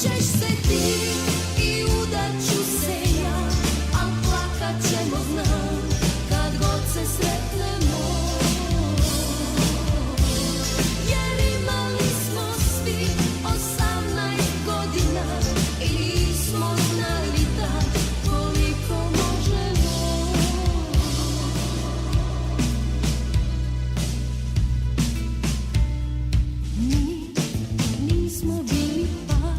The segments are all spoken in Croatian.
ćeš se ti i udaću se ja, a plakat ćemo znam kad god se sretnemo. Jer imali smo svi 18 godina i smo znali da koliko možemo. Mi nismo bili par,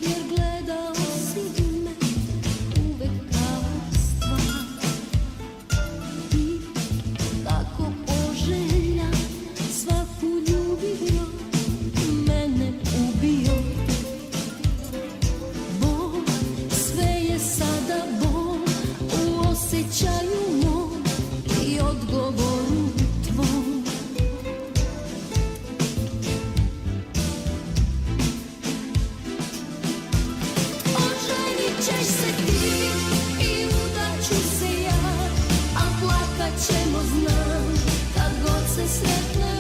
jer gledao si me uvek kao stvar. Ti tako poželjan, svaku ljubio, mene ubio. Bol, sve je sada bol u osjećaju mom i odgovoru tvom. Oženit ćeš se ti i udaću se ja, a plakat ćemo znam kad god se sretnemo.